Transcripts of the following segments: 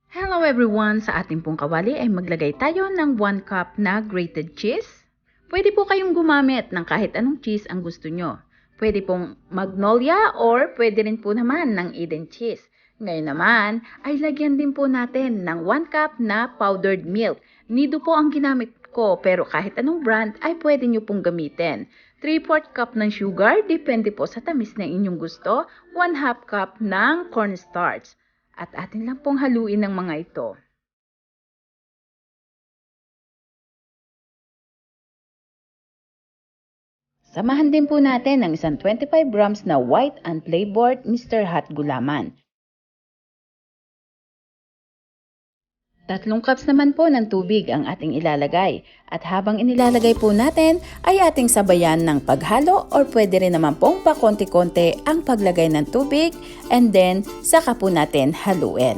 Hello everyone! Sa ating pong kawali ay maglagay tayo ng 1 cup na grated cheese. Pwede po kayong gumamit ng kahit anong cheese ang gusto nyo. Pwede pong Magnolia or pwede rin po naman ng Eden cheese. Ngayon naman ay lagyan din po natin ng 1 cup na powdered milk. Nido po ang ginamit ko pero kahit anong brand ay pwede nyo pong gamitin. 3/4 cup ng sugar, depende po sa tamis na inyong gusto. 1/2 cup ng cornstarch. At atin lang pong haluin ng mga ito. Samahan din po natin ng isang 25 grams na white and flavored Mr. Hot Gulaman. 3 cups naman po ng tubig ang ating ilalagay. At habang inilalagay po natin ay ating sabayan ng paghalo or pwede rin naman pong pakonti-konti ang paglagay ng tubig and then saka po natin haluin.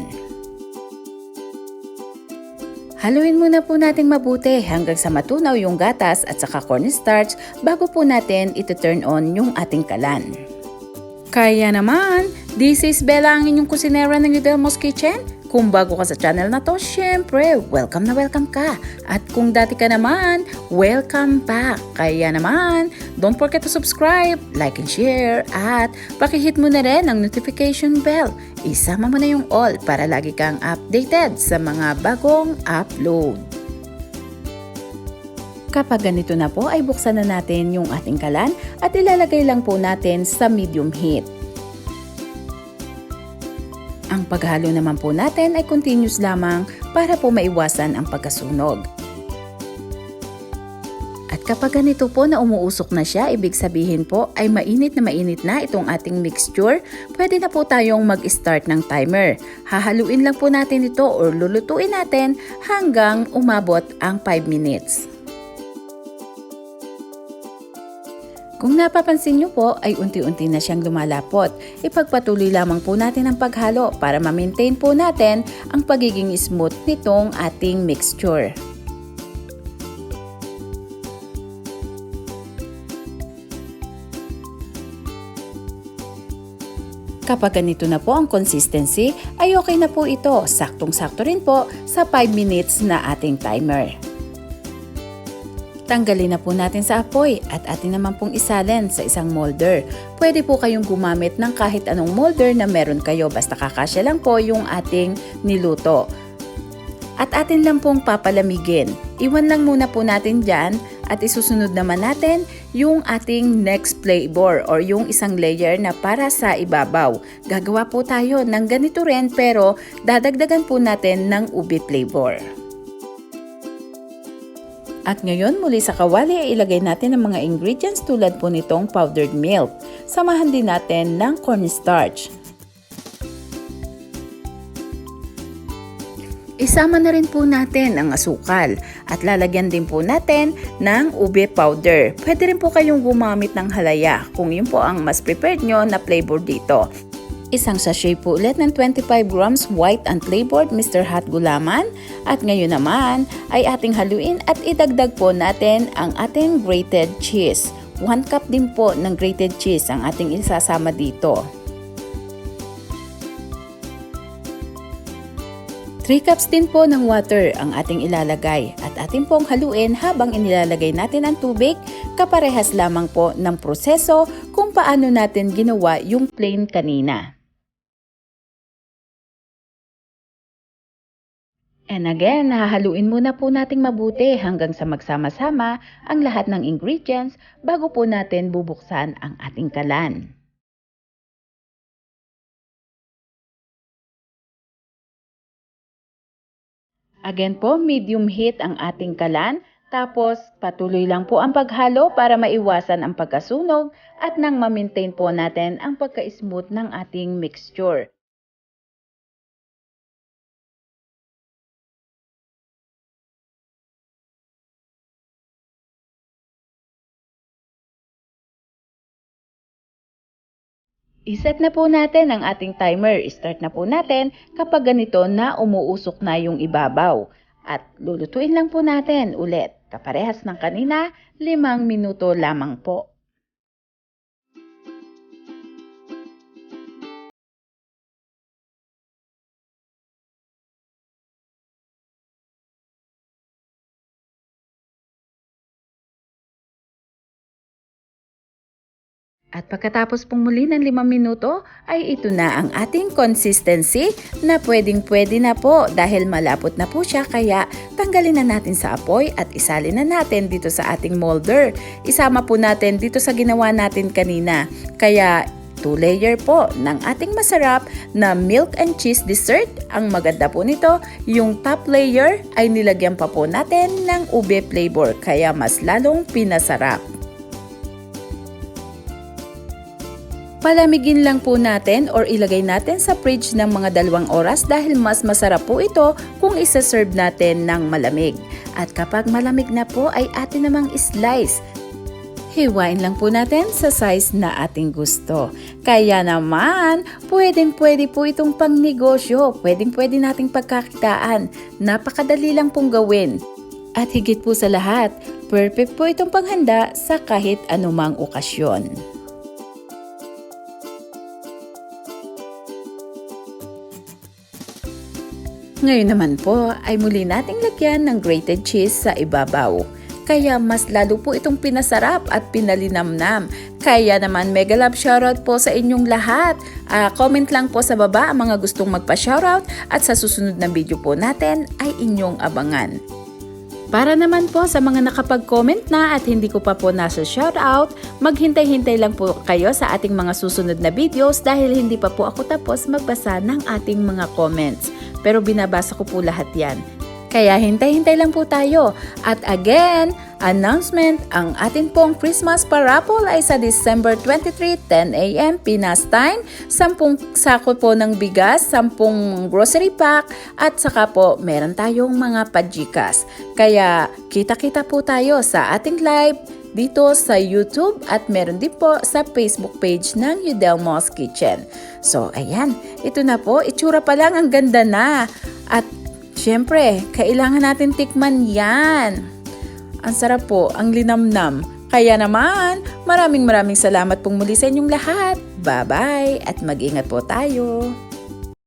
Haluin muna po natin mabuti hanggang sa matunaw yung gatas at saka cornstarch bago po natin ito-turn on yung ating kalan. Kaya naman, this is Bella ang inyong kusinera ng Yudelmo's Kitchen. Kung bago ka sa channel na to, syempre, welcome na welcome ka. At kung dati ka naman, welcome back. Kaya naman, don't forget to subscribe, like and share, at pakihit mo na rin ang notification bell. Isama mo na yung all para lagi kang updated sa mga bagong upload. Kapag ganito na po ay buksan na natin yung ating kalan at ilalagay lang po natin sa medium heat. Ang paghalo naman po natin ay continuous lamang para po maiwasan ang pagkasunog. At kapag ganito po na umuusok na siya, ibig sabihin po ay mainit na itong ating mixture, pwede na po tayong mag-start ng timer. Hahaluin lang po natin ito or lulutuin natin hanggang umabot ang 5 minutes. Kung napapansin nyo po ay unti-unti na siyang lumalapot. Ipagpatuloy lamang po natin ang paghalo para ma-maintain po natin ang pagiging smooth nitong ating mixture. Kapag ganito na po ang consistency ay okay na po ito. Saktong-sakto rin po sa 5 minutes na ating timer. Tanggalin na po natin sa apoy at atin naman pong isalin sa isang molder. Pwede po kayong gumamit ng kahit anong molder na meron kayo basta kakasya lang po yung ating niluto. At atin lang pong papalamigin. Iwan lang muna po natin dyan at isusunod naman natin yung ating next flavor or yung isang layer na para sa ibabaw. Gagawa po tayo ng ganito rin pero dadagdagan po natin ng ube flavor. At ngayon muli sa kawali ay ilagay natin ang mga ingredients tulad po nitong powdered milk. Samahan din natin ng cornstarch. Isama na rin po natin ang asukal at lalagyan din po natin ng ube powder. Pwede rin po kayong gumamit ng halaya kung yun po ang mas prepared nyo na flavor dito. Isang sachet po ulit ng 25 grams white and flavored Mr. Hot Gulaman. At ngayon naman ay ating haluin at idagdag po natin ang ating grated cheese. 1 cup din po ng grated cheese ang ating isasama dito. 3 cups din po ng water ang ating ilalagay at ating pong haluin habang inilalagay natin ang tubig, kaparehas lamang po ng proseso kung paano natin ginawa yung plain kanina. And again, hahaluin muna po nating mabuti hanggang sa magsama-sama ang lahat ng ingredients bago po natin bubuksan ang ating kalan. Again po, medium heat ang ating kalan. Tapos, patuloy lang po ang paghalo para maiwasan ang pagkasunog at nang ma-maintain po natin ang pagka-smooth ng ating mixture. Iset na po natin ang ating timer. Start na po natin kapag ganito na umuusok na yung ibabaw. At lulutuin lang po natin ulit. Kaparehas ng kanina, 5 minuto lamang po. At pagkatapos pong muli ng 5 minuto ay ito na ang ating consistency na pwedeng-pwede na po dahil malapot na po siya, kaya tanggalin na natin sa apoy at isalin na natin dito sa ating molder. Isama po natin dito sa ginawa natin kanina. Kaya 2-layer po ng ating masarap na milk and cheese dessert. Ang maganda po nito, yung top layer ay nilagyan pa po natin ng ube flavor, kaya mas lalong pinasarap. Palamigin lang po natin or ilagay natin sa fridge ng mga 2 oras dahil mas masarap po ito kung isa-serve natin ng malamig. At kapag malamig na po ay atin namang slice. Hiwain lang po natin sa size na ating gusto. Kaya naman, pwedeng-pwede po itong pangnegosyo. Pwedeng-pwede nating pagkakitaan. Napakadali lang pong gawin. At higit po sa lahat, perfect po itong panghanda sa kahit anumang okasyon. Ngayon naman po ay muli nating lagyan ng grated cheese sa ibabaw. Kaya mas lalo po itong pinasarap at pinalinamnam. Kaya naman mega love shoutout po sa inyong lahat. Comment lang po sa baba ang mga gustong magpa-shoutout at sa susunod na video po natin ay inyong abangan. Para naman po sa mga nakapag-comment na at hindi ko pa po nasa shoutout, maghintay-hintay lang po kayo sa ating mga susunod na videos dahil hindi pa po ako tapos magbasa ng ating mga comments. Pero binabasa ko po lahat yan. Kaya hintay-hintay lang po tayo. At again, announcement, ang ating pong Christmas parapol ay sa December 23, 10 a.m. Pinas time, 10 sako po ng bigas, 10 grocery pack, at saka po meron tayong mga pajikas. Kaya kita-kita po tayo sa ating live dito sa YouTube at meron din po sa Facebook page ng Yudelmo's Kitchen. So ayan, ito na po, itsura pa lang ang ganda na. At syempre, kailangan natin tikman yan. Ang sarap po, ang linamnam. Kaya naman, maraming salamat pong muli sa inyong lahat. Bye-bye at mag-ingat po tayo.